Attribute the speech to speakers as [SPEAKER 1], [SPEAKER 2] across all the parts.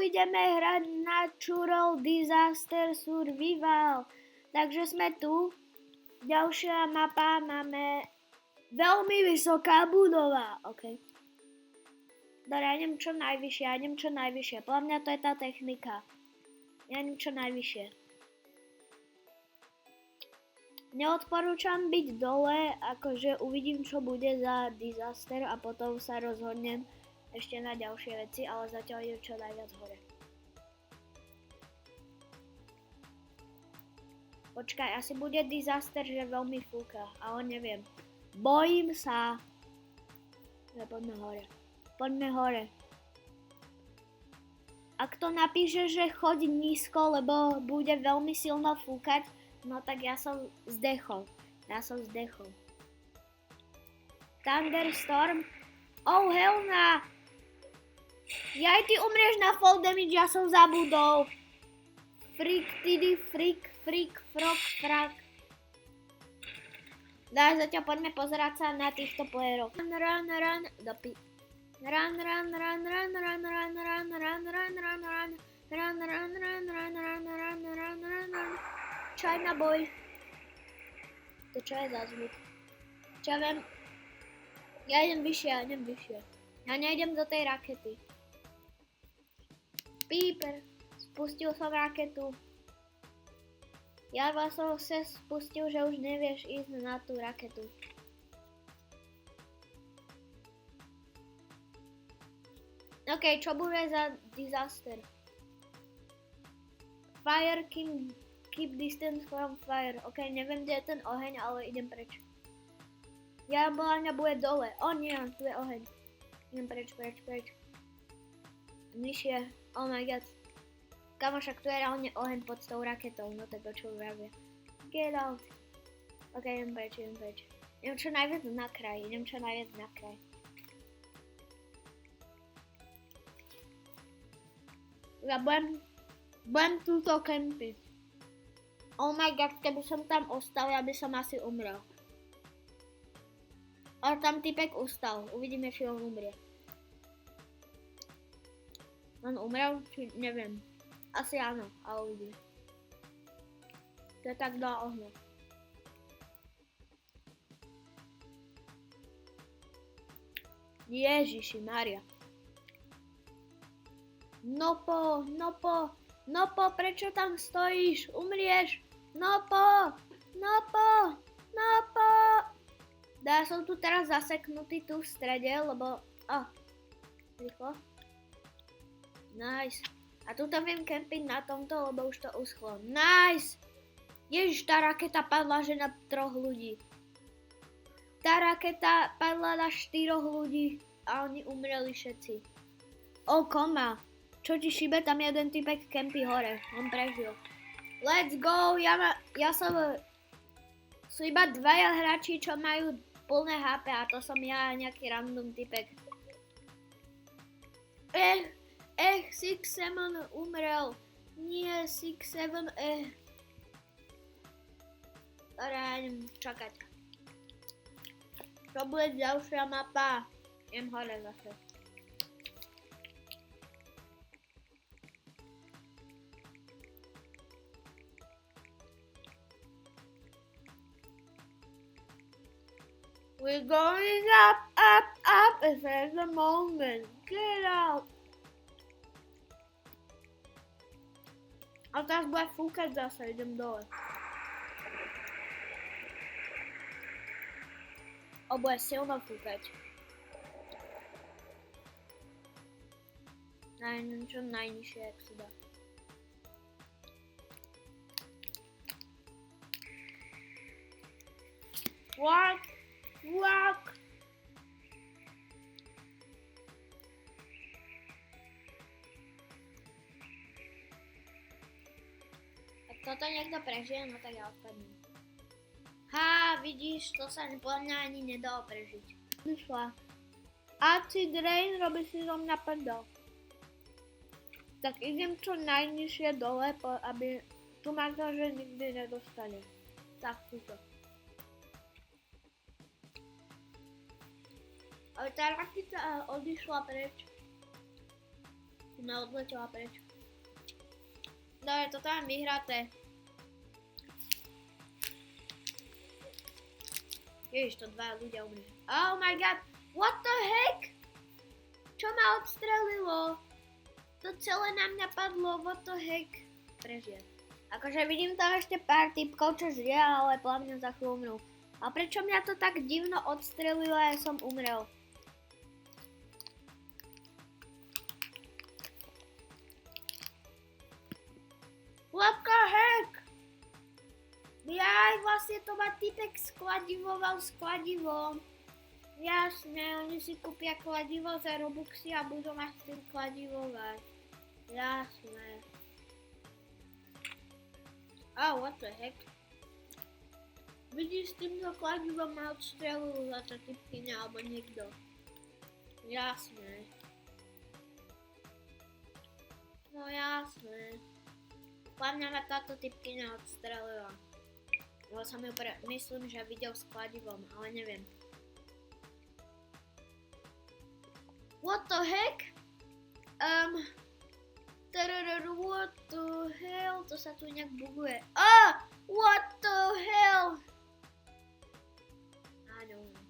[SPEAKER 1] ideme hrať Natural Disaster Survival. Takže sme tu. Ďalšia mapa, máme veľmi vysoká budova. OK. Dobre, ja idem čo najvyššie. Podľa mňa to je tá technika. Ja idem čo najvyššie. Neodporúčam byť dole, akože uvidím, čo bude za disaster a potom sa rozhodnem ešte na ďalšie veci, ale zatiaľ idem čo najviac hore. Počkaj, asi bude disaster, že veľmi fúka, ale neviem. Bojím sa. Poďme hore. Ak to napíše, že choď nízko, lebo bude veľmi silno fúkať, no tak ja som zdechol. Thunderstorm. Oh hell nah. Jaj, ty umrieš na fall damage, ja som zabudol. Freak, frog. Daj, zatiaľ poďme pozerať sa na týchto playerov. Run, dopi. Run. China boy. To čo je za zvuk? Čo viem? Ja idem vyššie. Ja nejdem do tej rakety. Píper. Spustil som raketu. Ja vás som sa spustil, že už nevieš ísť na tú raketu. OK, čo bude za disaster? Fire keep distance from fire. OK, neviem, kde je ten oheň, ale idem preč. Ja mňa bude dole. O nie, tu je oheň. Idem preč. Nižšie. Oh my god. Kamošak, tu je reálne oheň pod tou raketou, no tak o čo vravia. Get out. Ok, idem preč. Idem čo najviac na kraj. Ja budem túto kempiť. Oh my god, keby som tam ostal, ja by som asi umrel. Ale tam typek ustal, uvidíme, či on umrie. On umrel, či neviem. Asi áno, ale uvidíme. To je tak do ohňa. Ježiši Mária. Nopo, prečo tam stojíš? Umrieš? Nopo. Ja som tu teraz zaseknutý tu v strede, lebo... Rýchlo. Nice. A tu tam viem kempiť na tomto, lebo už to uschlo. Nice! Ježiš, tá raketa padla, že na 3 ľudí. Tá raketa padla na 4 ľudí a oni umreli všetci. Koma. Čo ti šíbe, tam jeden typek kempí hore. On prežil. Let's go! Ja som... Sú iba 2 hráči, čo majú plné HP a to som ja a nejaký random typek. 6-7 umrel. Nie, 6-7, Dobre, idem čakať. To bude ďalšia mapa. Idem hore zase. We're going up, if there's a moment. Get out. A teraz bude fúkať zase, idem dole. Bude silno fúkať. Čo najnižšie, jak sa dá. What? Ak toto niekto prežije, no tak ja odpadnem. Vidíš, to sa podľa mňa ani nedalo prežiť. Vyšla. Acid rain robí si zo mňa prdol. Tak idem čo najnižšie dole, aby tu ma to, že nikdy nedostane. Tak, tuto. Ale tá raketa odišla preč. No, odletela preč. No, je to tam vyhraté. Ježiš, to dva ľudia umrie. Oh my god, what the heck? Čo ma odstrelilo? To celé na mňa padlo, what the heck? Prežijem. Akože vidím tam ešte pár typkov, čo žije, ale podľa mňa za chvíľu umrú. A prečo mňa to tak divno odstrelilo a ja som umrel? What the heck? Jaj, vlastne to má typek skladivoval s kladivom. Jasné, oni si kúpia kladivo za Robuxy a budú mať s tým kladivovať. Jasné. Oh, what the heck? Vidíš, s týmto kladivom ma odstrelil za tá typkyňa alebo niekto. Jasné. No jasné. Hlavne ma táto typkyňa odstrelila. Lebo som ju myslím, že videl s kladivom, ale neviem. What the heck? What the hell? To sa tu nejak buguje. What the hell? I don't know.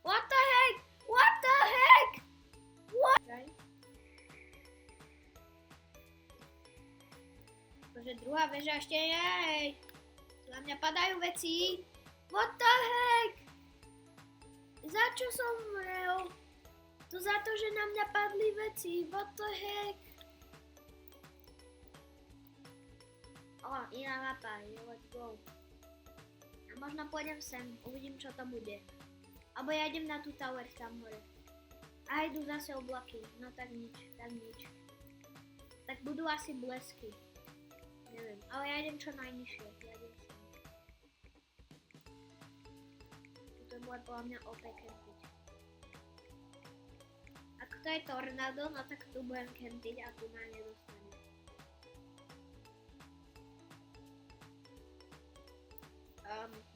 [SPEAKER 1] What the heck? What the heck? What? Right? Akože druhá väža ešte jej. Na mňa padajú veci. What the heck? Za čo som umrel? To za to, že na mňa padli veci. What the heck? Iná mapa. Let's go. A možno pôjdem sem. Uvidím, čo to bude. Alebo ja idem na tú tower tam hore. A idú zase oblaky. No tak nič. Tak budú asi blesky. Neviem, ale ja idem čo najnižšie. Ja idem sem. Tuto je môj podľa mňa OP campiť. Ak to je tornado, no tak tu budem campiť a tu ma nedostane.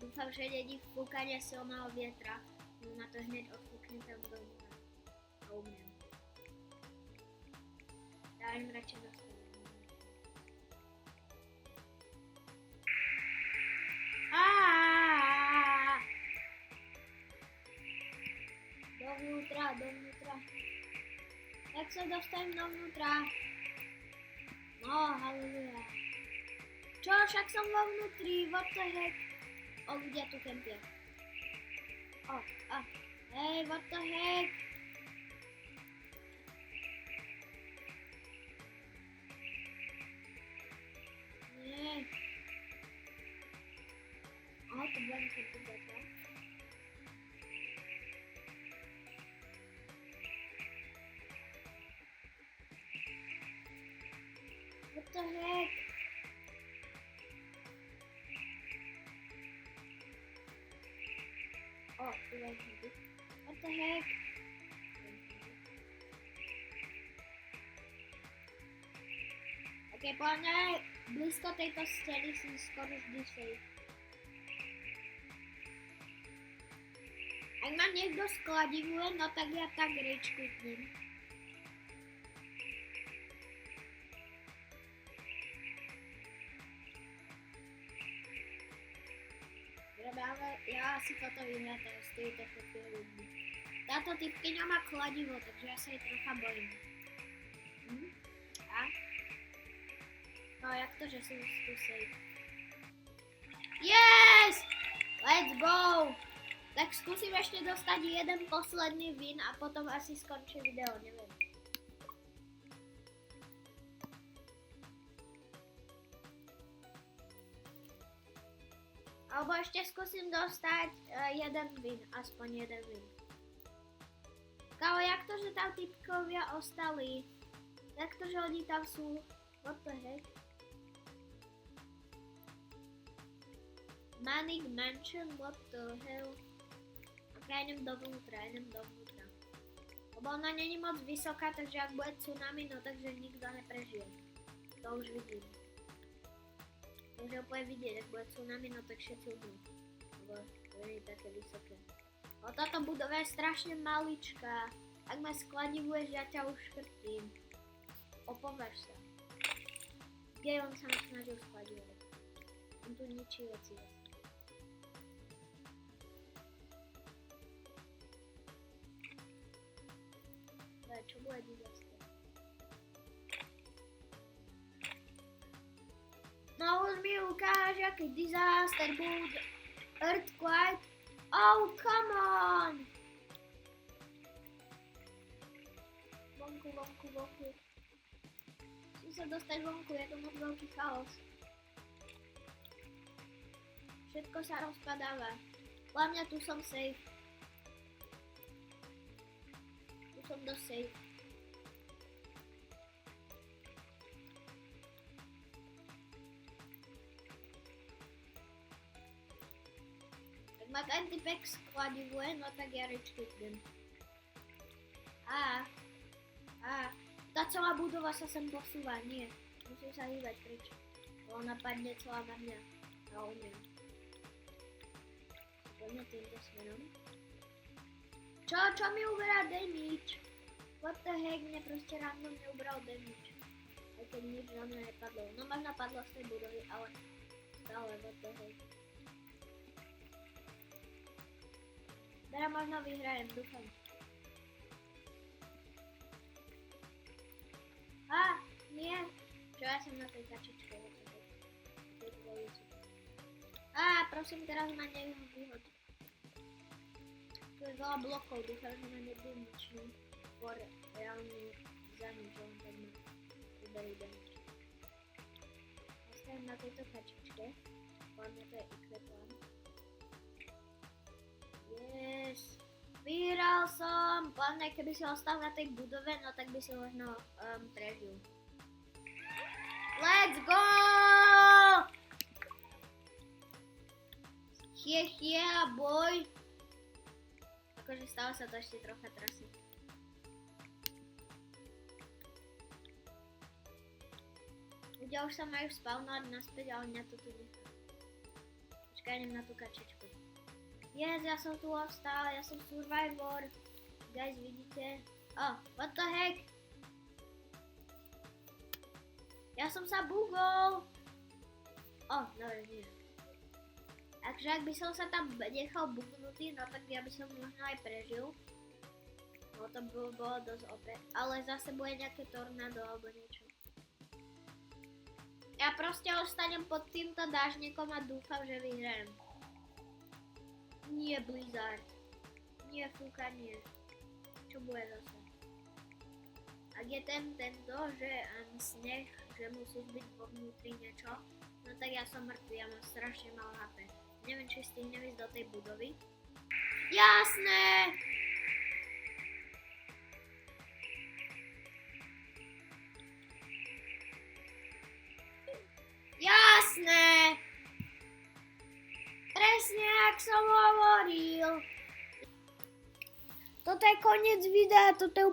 [SPEAKER 1] Dúfam, že není fúkanie silného vietra. No na to hneď odfúkne tam dolu a umiem. Dávam radšej na stole. Dovnútra. Jak sa dostanem dovnútra? No, halleluja. Čo, však som vo vnútri, what the heck? Ľudia tu kempia. Hej, what the heck? Nie. Tu budem kempiť zatiaľ. What the heck? Tu budem kempiť. What the heck? Ok, podľa mňa blízko tejto steny si skoro vždy safe. Ak ma niekto skladivuje, no tak ja tak rage quitnem. Dobre, ale ja si toto vyhľadám z tejto chvíli ľudí. Táto typkyňa má kladivo, takže ja sa jej trocha bojím. A? No, jak to, že som tu safe? Yes! Let's go! Tak skúsim ešte dostať jeden posledný win a potom asi skončí video, neviem. Alebo ešte skúsim dostať jeden win, aspoň jeden win. Kámo, jak to, že tam typkovia ostali? Jak to, že oni tam sú? What the heck? Manic Mansion, what the hell? Ja idem dovnútra. Lebo ona není moc vysoká, takže ak bude tsunami, no takže nikto neprežije. To už vidím. To už je úplne vidieť, ak bude tsunami, no tak všetci umrú. Lebo to nie je také vysoké. O, táto budova je strašne maličká. Ak ma skladivuješ, ja ťa uškrtím. Opovaž sa. Kde on sa ma snažil skladivovať? On tu ničí veci. Čo bude disaster? No už mi ukáže, aký disaster bude. Earthquake. Oh, come on! Vonku. Musím sa dostať vonku, je to moc veľký chaos. Všetko sa rozpadáva. Hlavne tu som safe. Tu som dosť safe. Tak ma Antipex skladivuje, no tak ja rečkutnem. Tá celá budova sa sem posúva, nie. Musím sa hýbať preč. Ona padne celá na mňa. A umiem. Poďme týmto smerom. Čo mi uberá damage? What the heck, mne proste random neubral damage. Aj keď nič na mňa nepadlo. No možno padlo z tej budovy, ale stále what the heck. Teda možno vyhrajem, dúfam. Nie. Čo ja som na tej kačičke? Prosím, teraz ma nevyhoď. Tu je veľa blokov, dúfam, že ma nebudem ničnú. Skôr reálne zaničom, tak ma uberú damage. Ostajem na tejto kačičke. Hlavne to je equipment. Yes. Vyhral som! Hlavne, keby si ostal na tej budove, no tak by si možno prežil. Let's go! Boy! Akože stále sa to ešte trocha trasí. Ľudia už sa majú spawnovať naspäť, ale mňa to tu nechá. Počkaj, idem na tú kačičku. Yes, ja som tu ostal, ja som survivor. Guys, vidíte? What the heck? Ja som sa bugol. Dobre, nie. Takže ak by som sa tam nechal bugnutý, no tak ja by som možno aj prežil. No to by bolo dosť OP. Ale zase bude nejaké tornádo alebo niečo. Ja proste ostanem pod týmto dážnikom a dúfam, že vyhrajem. Nie Blizzard. Nie fúkanie. Čo bude zase? Ak je tento, že sneh, že musí byť vo vnútri niečo, no tak ja som mŕtvý, ja mám strašne malo HP. Neviem, či stihnem ísť do tej budovy. Jasné! Jasné! Presne, jak som hovoril. Toto je koniec videa, toto je